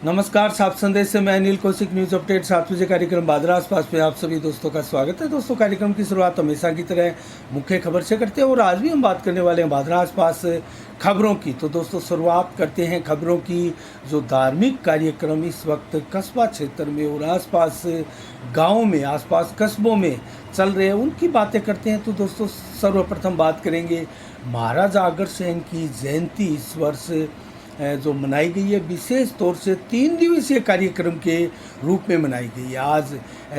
नमस्कार, साफ संदेश से मैं अनिल कौशिक। न्यूज़ अपडेट 7 बजे कार्यक्रम बादरा आसपास में आप सभी दोस्तों का स्वागत है। दोस्तों, कार्यक्रम की शुरुआत हमेशा की तरह मुख्य खबर से करते हैं और आज भी हम बात करने वाले हैं बादरा आसपास खबरों की। तो दोस्तों, शुरुआत करते हैं खबरों की। जो धार्मिक कार्यक्रम इस वक्त कस्बा क्षेत्र में और आसपास गाँव में, आसपास कस्बों में चल रहे हैं, उनकी बातें करते हैं। तो दोस्तों, सर्वप्रथम बात करेंगे महाराजा अग्रसेन की जयंती इस वर्ष जो मनाई गई है, विशेष तौर से 3 दिवसीय कार्यक्रम के रूप में मनाई गई है। आज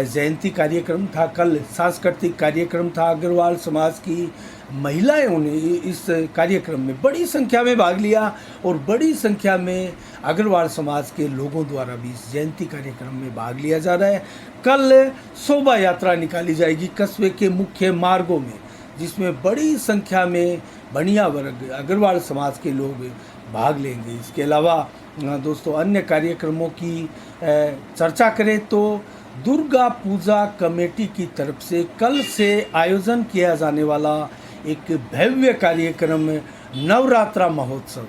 जयंती कार्यक्रम था, कल सांस्कृतिक कार्यक्रम था। अग्रवाल समाज की महिलाओं ने इस कार्यक्रम में बड़ी संख्या में भाग लिया और बड़ी संख्या में अग्रवाल समाज के लोगों द्वारा भी इस जयंती कार्यक्रम में भाग लिया जा रहा है। कल शोभा यात्रा निकाली जाएगी कस्बे के मुख्य मार्गों में, जिसमें बड़ी संख्या में बनिया वर्ग अग्रवाल समाज के लोग भाग लेंगे। इसके अलावा दोस्तों, अन्य कार्यक्रमों की चर्चा करें तो दुर्गा पूजा कमेटी की तरफ से कल से आयोजन किया जाने वाला एक भव्य कार्यक्रम नवरात्रा महोत्सव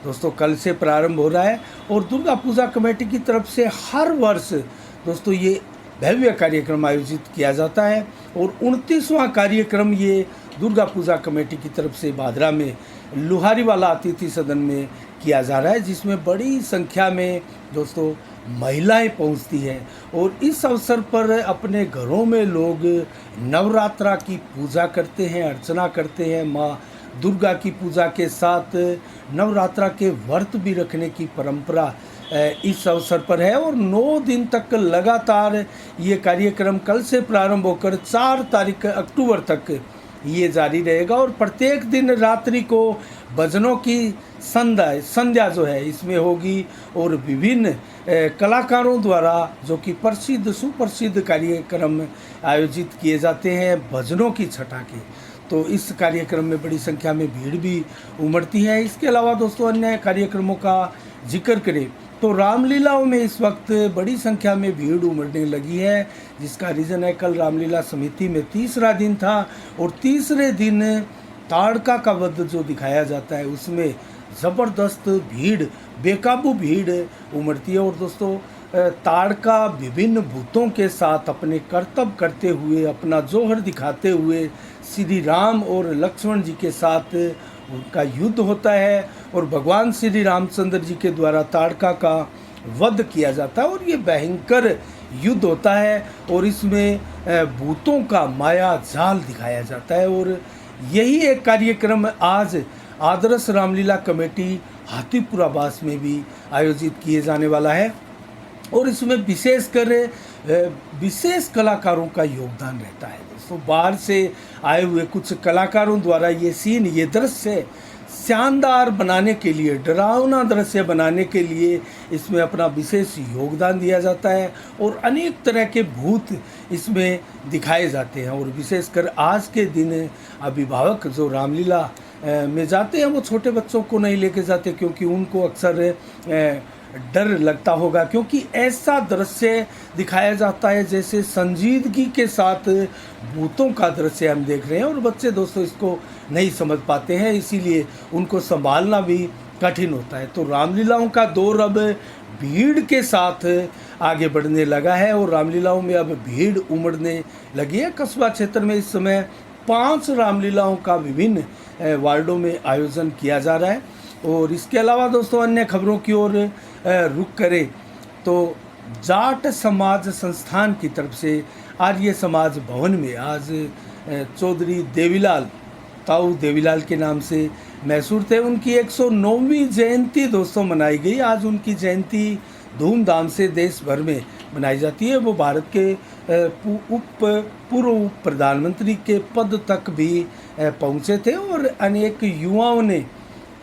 दोस्तों कल से प्रारंभ हो रहा है। और दुर्गा पूजा कमेटी की तरफ से हर वर्ष दोस्तों ये भव्य कार्यक्रम आयोजित किया जाता है और 29वां कार्यक्रम ये दुर्गा पूजा कमेटी की तरफ से बादरा में लुहारीवाला अतिथि सदन में किया जा रहा है, जिसमें बड़ी संख्या में दोस्तों महिलाएं पहुंचती हैं। और इस अवसर पर अपने घरों में लोग नवरात्रा की पूजा करते हैं, अर्चना करते हैं। माँ दुर्गा की पूजा के साथ नवरात्रा के व्रत भी रखने की परंपरा इस अवसर पर है और 9 दिन तक लगातार ये कार्यक्रम कल से प्रारंभ होकर 4 तारीख अक्टूबर तक ये जारी रहेगा। और प्रत्येक दिन रात्रि को भजनों की संध्या जो है इसमें होगी और विभिन्न कलाकारों द्वारा जो कि प्रसिद्ध सुप्रसिद्ध कार्यक्रम आयोजित किए जाते हैं भजनों की छटा के। तो इस कार्यक्रम में बड़ी संख्या में भीड़ भी उमड़ती है। इसके अलावा दोस्तों, अन्य कार्यक्रमों का जिक्र करें तो रामलीलाओं में इस वक्त बड़ी संख्या में भीड़ उमड़ने लगी है, जिसका रीज़न है कल रामलीला समिति में तीसरा दिन था और तीसरे दिन ताड़का का वध जो दिखाया जाता है उसमें ज़बरदस्त भीड़, बेकाबू भीड़ उमड़ती है। और दोस्तों, ताड़का विभिन्न भूतों के साथ अपने कर्तव्य करते हुए, अपना जोहर दिखाते हुए श्री राम और लक्ष्मण जी के साथ उनका युद्ध होता है और भगवान श्री रामचंद्र जी के द्वारा ताड़का का वध किया जाता है और ये भयंकर युद्ध होता है और इसमें भूतों का माया जाल दिखाया जाता है। और यही एक कार्यक्रम आज आदर्श रामलीला कमेटी हाथीपुरावास में भी आयोजित किए जाने वाला है और इसमें विशेष कलाकारों का योगदान रहता है। दोस्तों, बाहर से आए हुए कुछ कलाकारों द्वारा ये सीन, ये दृश्य शानदार बनाने के लिए, डरावना दृश्य बनाने के लिए इसमें अपना विशेष योगदान दिया जाता है और अनेक तरह के भूत इसमें दिखाए जाते हैं। और विशेषकर आज के दिन अभिभावक जो रामलीला में जाते हैं वो छोटे बच्चों को नहीं लेके जाते, क्योंकि उनको अक्सर डर लगता होगा, क्योंकि ऐसा दृश्य दिखाया जाता है जैसे संजीदगी के साथ भूतों का दृश्य हम देख रहे हैं और बच्चे दोस्तों इसको नहीं समझ पाते हैं, इसीलिए उनको संभालना भी कठिन होता है। तो रामलीलाओं का दौर अब भीड़ के साथ आगे बढ़ने लगा है और रामलीलाओं में अब भीड़ उमड़ने लगी है। कस्बा क्षेत्र में इस समय 5 रामलीलाओं का विभिन्न वार्डों में आयोजन किया जा रहा है। और इसके अलावा दोस्तों, अन्य खबरों की ओर रुख करें तो जाट समाज संस्थान की तरफ से आर्य समाज भवन में आज चौधरी देवीलाल, ताऊ देवीलाल के नाम से मशहूर थे, उनकी 109वीं जयंती दोस्तों मनाई गई। आज उनकी जयंती धूमधाम से देश भर में मनाई जाती है। वो भारत के पूर्व प्रधानमंत्री के पद तक भी पहुँचे थे और अनेक युवाओं ने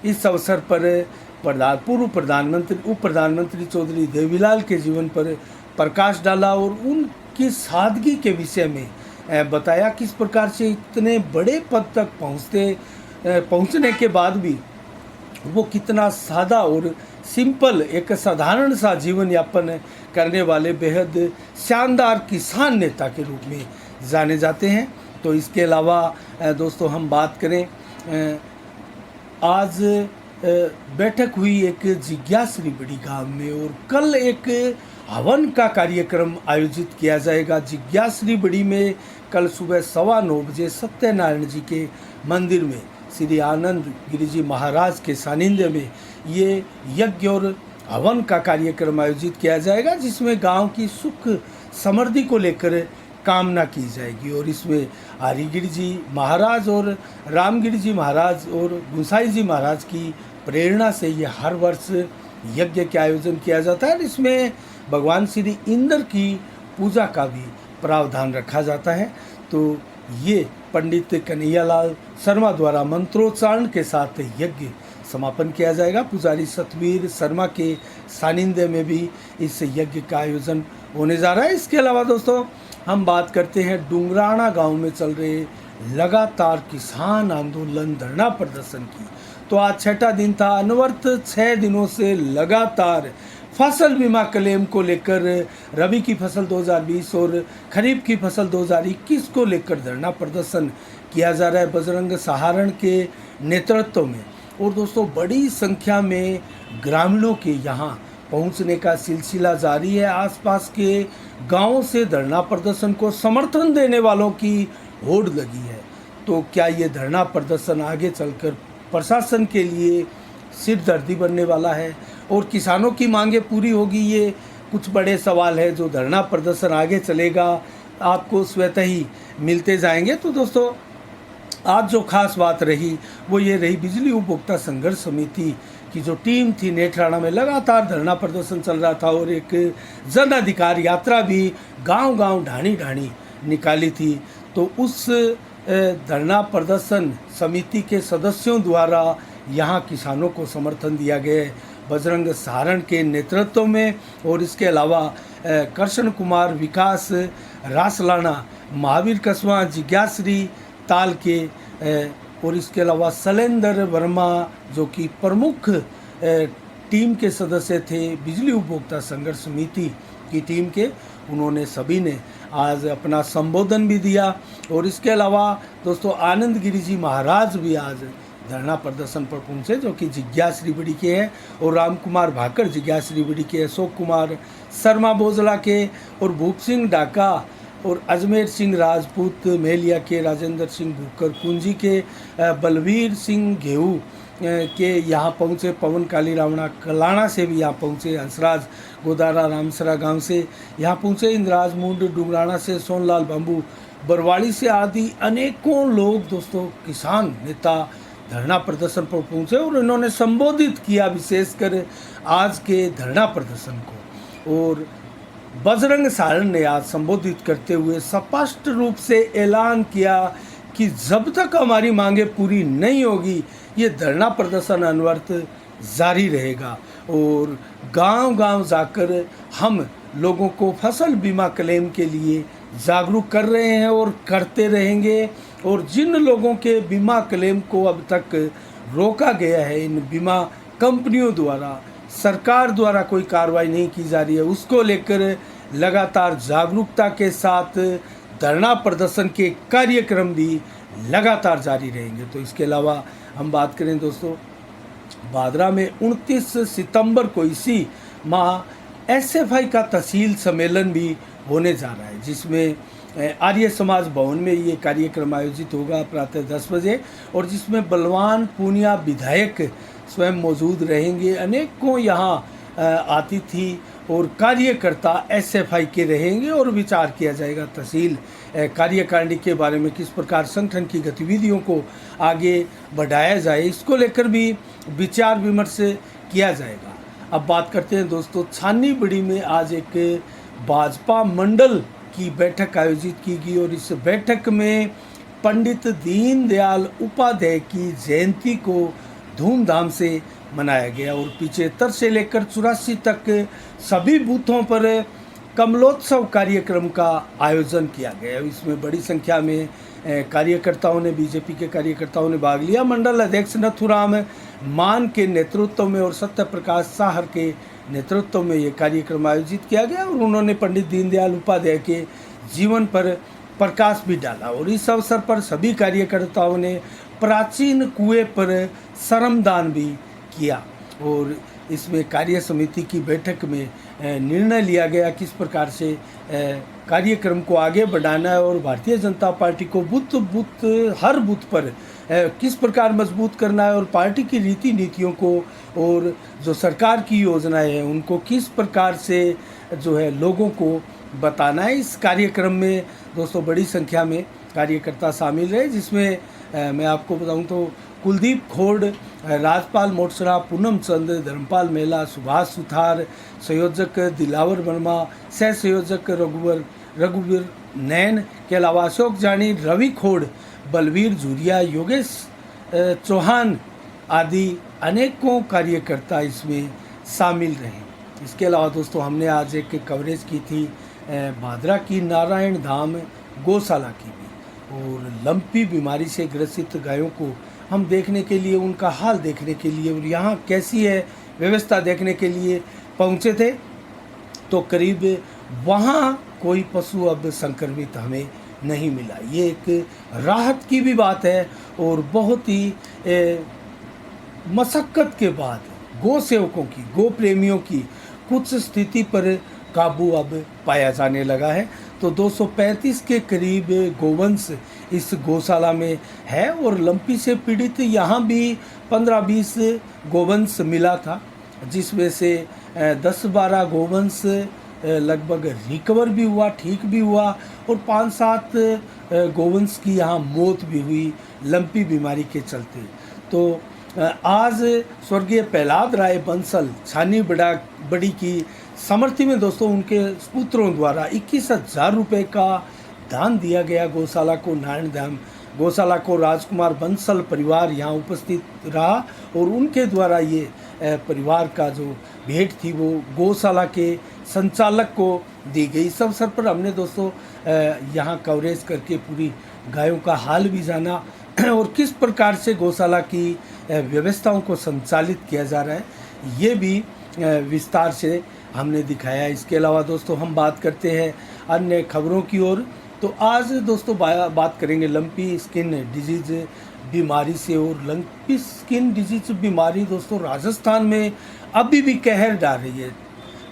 इस अवसर पर उप प्रधानमंत्री चौधरी देवीलाल के जीवन पर प्रकाश डाला और उनकी सादगी के विषय में बताया, किस प्रकार से इतने बड़े पद तक पहुंचने के बाद भी वो कितना सादा और सिंपल, एक साधारण सा जीवन यापन करने वाले बेहद शानदार किसान नेता के रूप में जाने जाते हैं। तो इसके अलावा दोस्तों, हम बात करें आज बैठक हुई एक जिज्ञासरी बड़ी गांव में और कल एक हवन का कार्यक्रम आयोजित किया जाएगा। जिज्ञासरी बड़ी में कल सुबह 9:15 बजे सत्यनारायण जी के मंदिर में श्री आनंद गिरि जी महाराज के सानिध्य में ये यज्ञ और हवन का कार्यक्रम आयोजित किया जाएगा, जिसमें गांव की सुख समृद्धि को लेकर कामना की जाएगी। और इसमें हरिगिरि जी महाराज और रामगिरि जी महाराज और गुसाई जी महाराज की प्रेरणा से ये हर वर्ष यज्ञ के आयोजन किया जाता है। इसमें भगवान श्री इंद्र की पूजा का भी प्रावधान रखा जाता है। तो ये पंडित कन्हैयालाल शर्मा द्वारा मंत्रोच्चारण के साथ यज्ञ समापन किया जाएगा। पुजारी सतवीर शर्मा के सानिध्य में भी इस यज्ञ का आयोजन होने जा रहा है। इसके अलावा दोस्तों हम बात करते हैं डुंगराना गांव में चल रहे लगातार किसान आंदोलन धरना प्रदर्शन की। तो आज 6ठा दिन था। अनवरत 6 दिनों से लगातार फसल बीमा क्लेम को लेकर रबी की फसल 2020 और खरीफ की फसल 2021 को लेकर धरना प्रदर्शन किया जा रहा है बजरंग सहारण के नेतृत्व में। और दोस्तों बड़ी संख्या में ग्रामीणों के यहाँ पहुंचने का सिलसिला जारी है। आसपास के गांवों से धरना प्रदर्शन को समर्थन देने वालों की होड़ लगी है। तो क्या ये धरना प्रदर्शन आगे चलकर प्रशासन के लिए सिरदर्दी बनने वाला है और किसानों की मांगें पूरी होगी? ये कुछ बड़े सवाल है। जो धरना प्रदर्शन आगे चलेगा आपको स्वतः ही मिलते जाएंगे। तो दोस्तों आज जो खास बात रही वो ये रही, बिजली उपभोक्ता संघर्ष समिति की जो टीम थी नेत्राणा में लगातार धरना प्रदर्शन चल रहा था और एक जन अधिकार यात्रा भी गांव-गांव ढाणी निकाली थी। तो उस धरना प्रदर्शन समिति के सदस्यों द्वारा यहाँ किसानों को समर्थन दिया गया बजरंग सहारण के नेतृत्व में। और इसके अलावा कृष्ण कुमार विकास रासलाना, महावीर कस्वा, जिज्ञासरी ताल के और इसके अलावा शैलेंद्र वर्मा जो कि प्रमुख टीम के सदस्य थे बिजली उपभोक्ता संघर्ष समिति की टीम के, उन्होंने सभी ने आज अपना संबोधन भी दिया। और इसके अलावा दोस्तों आनंद गिरि जी महाराज भी आज धरना प्रदर्शन पर पहुंचे, जो कि जिज्ञासरी बड़ी के हैं, और राम कुमार भाकर जिज्ञासरी बड़ी के, अशोक कुमार शर्मा बोजला के, और भूप सिंह डाका और अजमेर सिंह राजपूत मेलिया के, राजेंद्र सिंह भूकर कुंजी के, बलवीर सिंह घेऊ के यहाँ पहुँचे, पवन काली रावणा कलाना से भी यहाँ पहुँचे, हंसराज गोदारा रामसरा गांव से यहाँ पहुँचे, इंद्राज मुंड डुंगराना से, सोनलाल बाम्बू बरवाड़ी से आदि अनेकों लोग दोस्तों किसान नेता धरना प्रदर्शन पर पहुँचे और इन्होंने संबोधित किया विशेषकर आज के धरना प्रदर्शन को। और बजरंग सहारण ने आज संबोधित करते हुए स्पष्ट रूप से ऐलान किया कि जब तक हमारी मांगें पूरी नहीं होगी ये धरना प्रदर्शन अनवरत जारी रहेगा। और गांव-गांव जाकर हम लोगों को फसल बीमा क्लेम के लिए जागरूक कर रहे हैं और करते रहेंगे। और जिन लोगों के बीमा क्लेम को अब तक रोका गया है, इन बीमा कंपनियों द्वारा, सरकार द्वारा कोई कार्रवाई नहीं की जा रही है, उसको लेकर लगातार जागरूकता के साथ धरना प्रदर्शन के कार्यक्रम भी लगातार जारी रहेंगे। तो इसके अलावा हम बात करें दोस्तों, भादरा में 29 सितंबर को इसी माह एसएफआई का तहसील सम्मेलन भी होने जा रहा है, जिसमें आर्य समाज भवन में ये कार्यक्रम आयोजित होगा प्रातः 10 बजे, और जिसमें बलवान पूनिया विधायक स्वयं मौजूद रहेंगे। अनेकों यहाँ अतिथि और कार्यकर्ता एसएफआई के रहेंगे और विचार किया जाएगा तहसील कार्यकारिणी के बारे में, किस प्रकार संगठन की गतिविधियों को आगे बढ़ाया जाए, इसको लेकर भी विचार विमर्श किया जाएगा। अब बात करते हैं दोस्तों, छानी बड़ी में आज एक भाजपा मंडल की बैठक आयोजित की गई और इस बैठक में पंडित दीनदयाल उपाध्याय की जयंती को धूमधाम से मनाया गया और 75 से लेकर 84 तक सभी बूथों पर कमलोत्सव कार्यक्रम का आयोजन किया गया। इसमें बड़ी संख्या में कार्यकर्ताओं ने, बीजेपी के कार्यकर्ताओं ने भाग लिया। मंडल अध्यक्ष नथुराम मान के नेतृत्व में और सत्य प्रकाश साहर के नेतृत्व में ये कार्यक्रम आयोजित किया गया और उन्होंने पंडित दीनदयाल उपाध्याय के जीवन पर प्रकाश भी डाला। और इस अवसर पर सभी कार्यकर्ताओं ने प्राचीन कुएं पर श्रमदान भी किया और इसमें कार्य समिति की बैठक में निर्णय लिया गया किस प्रकार से कार्यक्रम को आगे बढ़ाना है और भारतीय जनता पार्टी को हर बूथ पर किस प्रकार मजबूत करना है और पार्टी की रीति नीतियों को और जो सरकार की योजनाएं हैं उनको किस प्रकार से जो है लोगों को बताना है। इस कार्यक्रम में दोस्तों बड़ी संख्या में कार्यकर्ता शामिल रहे, जिसमें मैं आपको बताऊं तो कुलदीप खोड़, राजपाल मोटसरा, पूनम चंद, धर्मपाल मेला, सुभाष सुथार, संयोजक दिलावर वर्मा, सह संयोजक रघुवीर नैन के अलावा अशोक जानी, रवि खोड़, बलवीर झुरिया, योगेश चौहान आदि अनेकों कार्यकर्ता इसमें शामिल रहे। इसके अलावा दोस्तों हमने आज एक कवरेज की थी भादरा की नारायण धाम गौशाला की भी, और लंपी बीमारी से ग्रसित गायों को हम देखने के लिए, उनका हाल देखने के लिए और यहाँ कैसी है व्यवस्था देखने के लिए पहुँचे थे। तो करीब वहाँ कोई पशु अब संक्रमित हमें नहीं मिला। ये एक राहत की भी बात है और बहुत ही मशक्क़त के बाद गौ सेवकों की, गो प्रेमियों की कुछ स्थिति पर काबू अब पाया जाने लगा है। तो 235 के करीब गोवंश इस गौशाला में है और लंपी से पीड़ित यहाँ भी 15-20 गोवंश मिला था, जिसमें से 10-12 गोवंश लगभग रिकवर भी हुआ, ठीक भी हुआ और 5-7 गोवंश की यहाँ मौत भी हुई लंपी बीमारी के चलते। तो आज स्वर्गीय प्रहलाद राय बंसल छानी बड़ी की समर्थी में दोस्तों उनके पुत्रों द्वारा 21,000 रुपये का दान दिया गया गौशाला को, नारायण धाम गौशाला को। राजकुमार बंसल परिवार यहाँ उपस्थित रहा और उनके द्वारा ये परिवार का जो भेंट थी वो गौशाला के संचालक को दी गई। इस अवसर पर हमने दोस्तों यहाँ कवरेज करके पूरी गायों का हाल भी जाना और किस प्रकार से गौशाला की व्यवस्थाओं को संचालित किया जा रहा है ये भी विस्तार से हमने दिखाया। इसके अलावा दोस्तों हम बात करते हैं अन्य खबरों की ओर। तो आज दोस्तों बात करेंगे लंपी स्किन डिजीज बीमारी से। और लंपी स्किन डिजीज बीमारी दोस्तों राजस्थान में अभी भी कहर डाल रही है।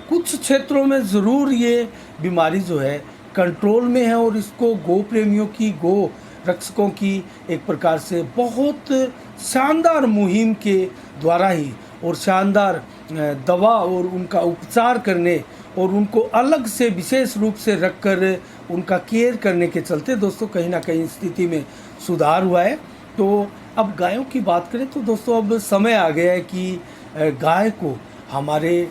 कुछ क्षेत्रों में ज़रूर ये बीमारी जो है कंट्रोल में है और इसको गो प्रेमियों की, गो रक्षकों की एक प्रकार से बहुत शानदार मुहिम के द्वारा ही और शानदार दवा और उनका उपचार करने और उनको अलग से विशेष रूप से रखकर उनका केयर करने के चलते दोस्तों कहीं ना कहीं स्थिति में सुधार हुआ है। तो अब गायों की बात करें तो दोस्तों अब समय आ गया है कि गाय को हमारे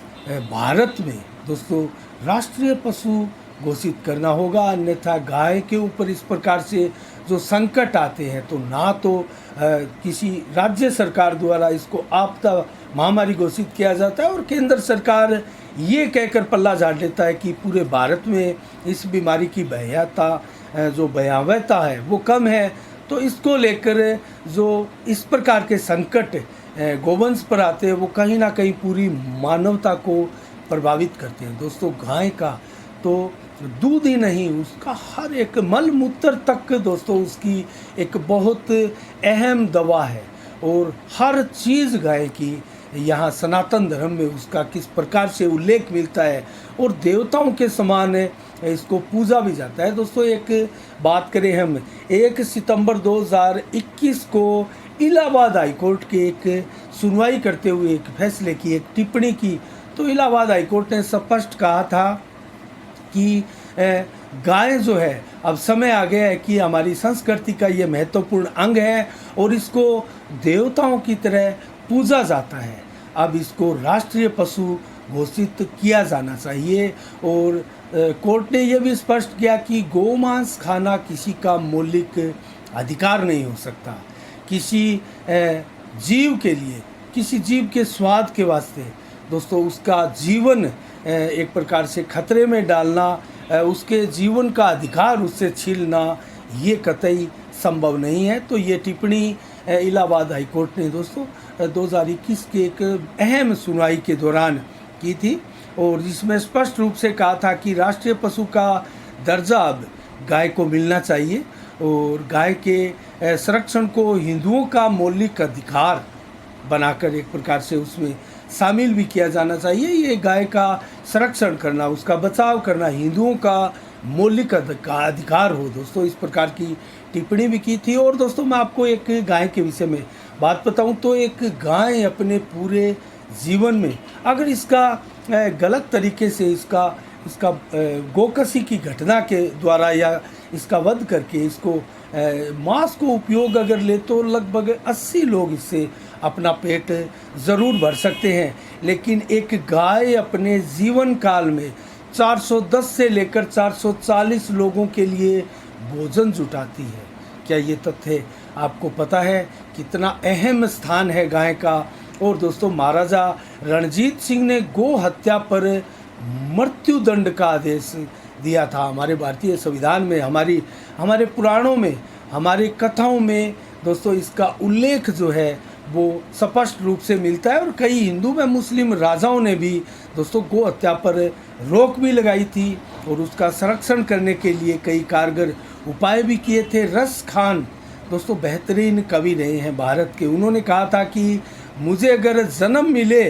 भारत में दोस्तों राष्ट्रीय पशु घोषित करना होगा, अन्यथा गाय के ऊपर इस प्रकार से जो संकट आते हैं तो ना तो किसी राज्य सरकार द्वारा इसको आपदा महामारी घोषित किया जाता है और केंद्र सरकार ये कहकर पल्ला झाड़ लेता है कि पूरे भारत में इस बीमारी की जो भयावहता है वो कम है। तो इसको लेकर जो इस प्रकार के संकट गोवंश पर आते हैं वो कहीं ना कहीं पूरी मानवता को प्रभावित करते हैं। दोस्तों गाय का तो दूध ही नहीं, उसका हर एक मल मूत्र तक दोस्तों उसकी एक बहुत अहम दवा है और हर चीज़ गाय की यहाँ सनातन धर्म में उसका किस प्रकार से उल्लेख मिलता है और देवताओं के समान इसको पूजा भी जाता है। दोस्तों एक बात करें हम 1 सितंबर 2021 को इलाहाबाद हाईकोर्ट के एक सुनवाई करते हुए एक फैसले की, एक टिप्पणी की, तो इलाहाबाद हाईकोर्ट ने स्पष्ट कहा था कि गाय जो है अब समय आ गया है कि हमारी संस्कृति का ये महत्वपूर्ण अंग है और इसको देवताओं की तरह पूजा जाता है। अब इसको राष्ट्रीय पशु घोषित किया जाना चाहिए और कोर्ट ने यह भी स्पष्ट किया कि गोमांस खाना किसी का मौलिक अधिकार नहीं हो सकता। किसी जीव के लिए, किसी जीव के स्वाद के वास्ते दोस्तों उसका जीवन एक प्रकार से खतरे में डालना, उसके जीवन का अधिकार उससे छीनना ये कतई संभव नहीं है। तो ये टिप्पणी इलाहाबाद हाईकोर्ट ने दोस्तों 2021 के एक अहम सुनवाई के दौरान की थी और जिसमें स्पष्ट रूप से कहा था कि राष्ट्रीय पशु का दर्जा अब गाय को मिलना चाहिए और गाय के संरक्षण को हिंदुओं का मौलिक अधिकार बनाकर एक प्रकार से उसमें शामिल भी किया जाना चाहिए। ये गाय का संरक्षण करना, उसका बचाव करना हिंदुओं का मौलिक अधिकार हो दोस्तों, इस प्रकार की टिप्पणी भी की थी। और दोस्तों मैं आपको एक गाय के विषय में बात बताऊं तो एक गाय अपने पूरे जीवन में अगर इसका गलत तरीके से इसका गोकसी की घटना के द्वारा या इसका वध करके इसको मांस को उपयोग अगर ले तो लगभग 80 लोग इससे अपना पेट ज़रूर भर सकते हैं। लेकिन एक गाय अपने जीवन काल में 410 से लेकर 440 लोगों के लिए भोजन जुटाती है। क्या ये तथ्य आपको पता है? कितना अहम स्थान है गाय का। और दोस्तों महाराजा रणजीत सिंह ने गो हत्या पर मृत्यु दंड का आदेश दिया था। हमारे भारतीय संविधान में, हमारे पुराणों में, हमारी कथाओं में दोस्तों इसका उल्लेख जो है वो स्पष्ट रूप से मिलता है। और कई हिंदू व मुस्लिम राजाओं ने भी दोस्तों गो हत्या पर रोक भी लगाई थी और उसका संरक्षण करने के लिए कई कारगर उपाय भी किए थे। रस खान दोस्तों बेहतरीन कवि रहे हैं भारत के। उन्होंने कहा था कि मुझे अगर जन्म मिले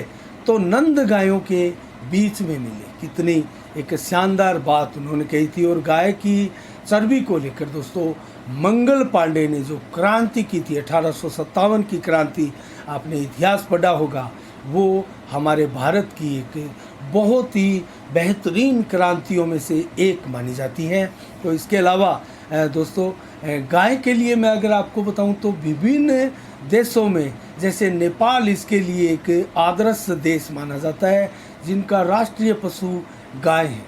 तो नंद गायों के बीच में मिले। कितनी एक शानदार बात उन्होंने कही थी। और गाय की चर्बी को लेकर दोस्तों मंगल पांडे ने जो क्रांति की थी 1857 की क्रांति, आपने इतिहास पढ़ा होगा, वो हमारे भारत की एक बहुत ही बेहतरीन क्रांतियों में से एक मानी जाती है। तो इसके अलावा दोस्तों गाय के लिए मैं अगर आपको बताऊं तो विभिन्न देशों में जैसे नेपाल इसके लिए एक आदर्श देश माना जाता है जिनका राष्ट्रीय पशु गाय है।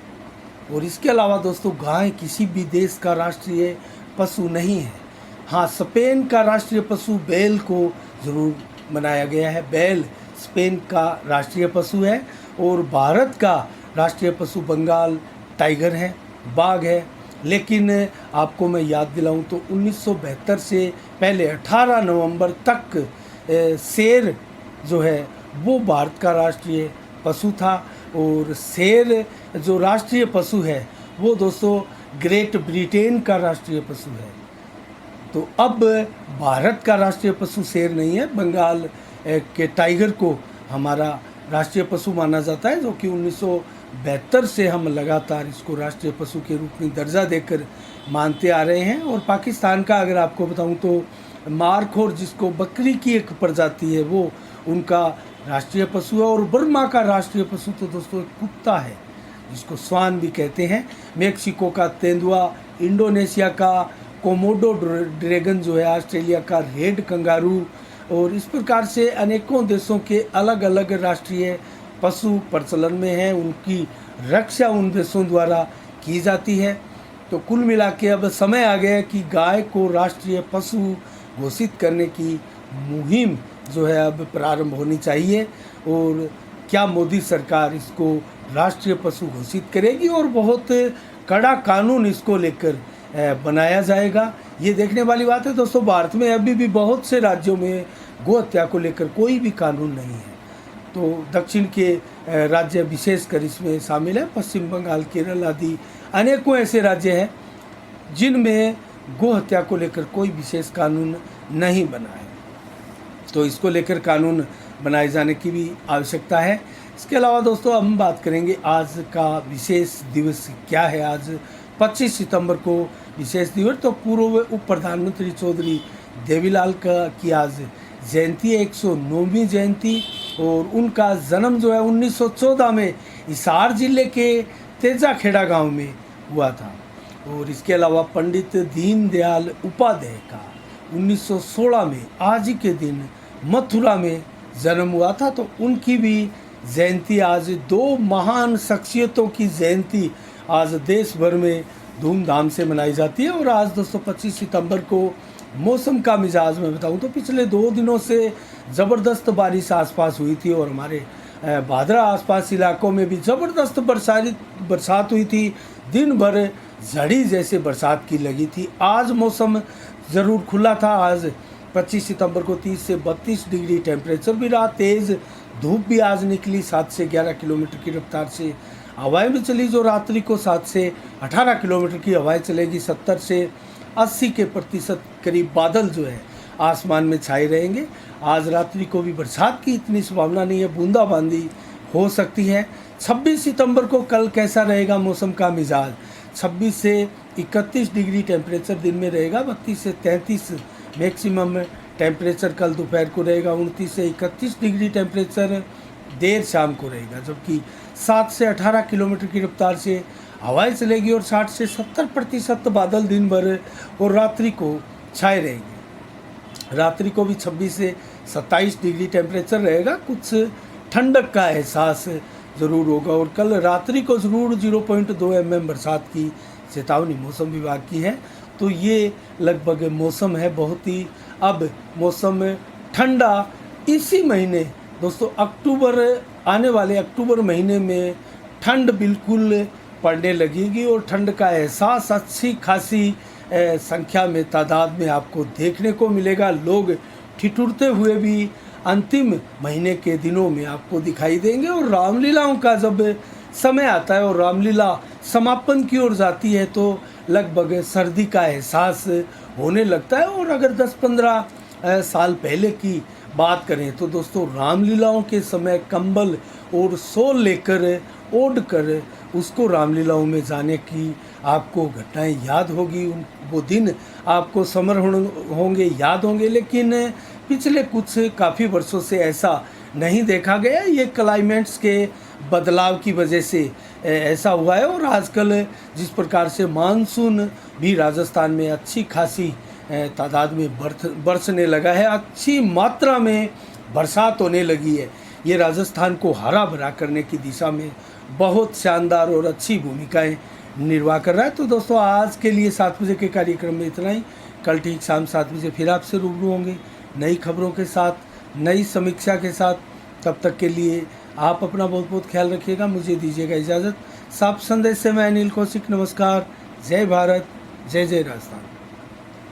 और इसके अलावा दोस्तों गाय किसी भी देश का राष्ट्रीय पशु नहीं है। हाँ, स्पेन का राष्ट्रीय पशु बैल को ज़रूर बनाया गया है। बैल स्पेन का राष्ट्रीय पशु है। और भारत का राष्ट्रीय पशु बंगाल टाइगर है, बाघ है। लेकिन आपको मैं याद दिलाऊं तो 1972 से पहले 18 नवंबर तक शेर जो है वो भारत का राष्ट्रीय पशु था। और शेर जो राष्ट्रीय पशु है वो दोस्तों ग्रेट ब्रिटेन का राष्ट्रीय पशु है। तो अब भारत का राष्ट्रीय पशु शेर नहीं है, बंगाल के टाइगर को हमारा राष्ट्रीय पशु माना जाता है, जो कि 1972 से हम लगातार इसको राष्ट्रीय पशु के रूप में दर्जा देकर मानते आ रहे हैं। और पाकिस्तान का अगर आपको बताऊं तो मारखोर, जिसको बकरी की एक प्रजाति है, वो उनका राष्ट्रीय पशु है। और बर्मा का राष्ट्रीय पशु तो दोस्तों एक कुत्ता है जिसको स्वान भी कहते हैं। मेक्सिको का तेंदुआ, इंडोनेशिया का कोमोडो ड्रैगन जो है, ऑस्ट्रेलिया का रेड कंगारू, और इस प्रकार से अनेकों देशों के अलग अलग राष्ट्रीय पशु प्रचलन में हैं। उनकी रक्षा उन देशों द्वारा की जाती है। तो कुल मिला के अब समय आ गया कि गाय को राष्ट्रीय पशु घोषित करने की मुहिम जो है अब प्रारंभ होनी चाहिए। और क्या मोदी सरकार इसको राष्ट्रीय पशु घोषित करेगी और बहुत कड़ा कानून इसको लेकर बनाया जाएगा, ये देखने वाली बात है। दोस्तों भारत में अभी भी बहुत से राज्यों में गो हत्या को लेकर कोई भी कानून नहीं है। तो दक्षिण के राज्य विशेषकर इसमें शामिल है, पश्चिम बंगाल, केरल आदि अनेकों ऐसे राज्य हैं जिनमें गो हत्या को लेकर कोई विशेष कानून नहीं बना है। तो इसको लेकर कानून बनाए जाने की भी आवश्यकता है। इसके अलावा दोस्तों हम बात करेंगे आज का विशेष दिवस क्या है। आज 25 सितंबर को विशेष दिवस। तो पूर्व उप प्रधानमंत्री चौधरी देवीलाल की आज जयंती है, 109वीं जयंती। और उनका जन्म जो है 1914 में हिसार जिले के तेजाखेड़ा गांव में हुआ था। और इसके अलावा पंडित दीनदयाल उपाध्याय का 1916 में आज ही के दिन मथुरा में जन्म हुआ था। तो उनकी भी जयंती आज, दो महान शख्सियतों की जयंती आज देश भर में धूमधाम से मनाई जाती है। और आज दोस्तों 25 सितंबर को मौसम का मिजाज में बताऊं तो पिछले 2 दिनों से ज़बरदस्त बारिश आसपास हुई थी और हमारे भादरा आसपास इलाकों में भी ज़बरदस्त बरसात हुई थी। दिन भर झड़ी जैसे बरसात की लगी थी। आज मौसम ज़रूर खुला था। आज 25 सितंबर को 30 से 32 डिग्री टेम्परेचर भी रहा। तेज़ धूप भी आज निकली। 7 से 11 किलोमीटर की रफ्तार से हवाएं भी चली, जो रात्रि को 7 से 18 किलोमीटर की हवाएं चलेगी। 70 से 80 के प्रतिशत करीब बादल जो है आसमान में छाए रहेंगे। आज रात्रि को भी बरसात की इतनी संभावना नहीं है, बूंदाबांदी हो सकती है। 26 सितंबर को कल कैसा रहेगा मौसम का मिजाज? 26 से 31 डिग्री टेम्परेचर दिन में रहेगा, 32 से 33 मैक्सिमम टेम्परेचर कल दोपहर को रहेगा, 29 से 31 डिग्री टेम्परेचर देर शाम को रहेगा, जबकि 7 से 18 किलोमीटर की रफ्तार से हवाएं चलेगी और 60 से 70% बादल दिन भर और रात्रि को छाए रहेंगे। रात्रि को भी 26 से 27 डिग्री टेम्परेचर रहेगा, कुछ ठंडक का एहसास ज़रूर होगा। और कल रात्रि को ज़रूर 0.2 mm बरसात की चेतावनी मौसम विभाग की है। तो ये लगभग मौसम है बहुत ही, अब मौसम ठंडा इसी महीने दोस्तों अक्टूबर, आने वाले अक्टूबर महीने में ठंड बिल्कुल पड़ने लगेगी और ठंड का एहसास अच्छी खासी संख्या में, तादाद में आपको देखने को मिलेगा। लोग ठिठुरते हुए भी अंतिम महीने के दिनों में आपको दिखाई देंगे। और रामलीलाओं का जब समय आता है और रामलीला समापन की ओर जाती है तो लगभग सर्दी का एहसास होने लगता है। और अगर 10-15 साल पहले की बात करें तो दोस्तों रामलीलाओं के समय कंबल और शॉल लेकर ओढ़ कर उसको रामलीलाओं में जाने की आपको घटनाएं याद होगी, वो दिन आपको समरण होंगे, याद होंगे। लेकिन पिछले कुछ काफ़ी वर्षों से ऐसा नहीं देखा गया। ये क्लाइमेट्स के बदलाव की वजह से ऐसा हुआ है। और आजकल जिस प्रकार से मानसून भी राजस्थान में अच्छी खासी तादाद में बरसने लगा है, अच्छी मात्रा में बरसात होने लगी है, ये राजस्थान को हरा भरा करने की दिशा में बहुत शानदार और अच्छी भूमिकाएं निर्वाह कर रहा है। तो दोस्तों आज के लिए 7 बजे के कार्यक्रम में इतना ही। कल ठीक शाम 7 बजे फिर आपसे रूबरू होंगे नई खबरों के साथ, नई समीक्षा के साथ। तब तक के लिए आप अपना बहुत बहुत ख्याल रखिएगा, मुझे दीजिएगा इजाज़त। साफ संदेश से मैं अनिल कौशिक, नमस्कार, जय भारत, जय जय राजस्थान।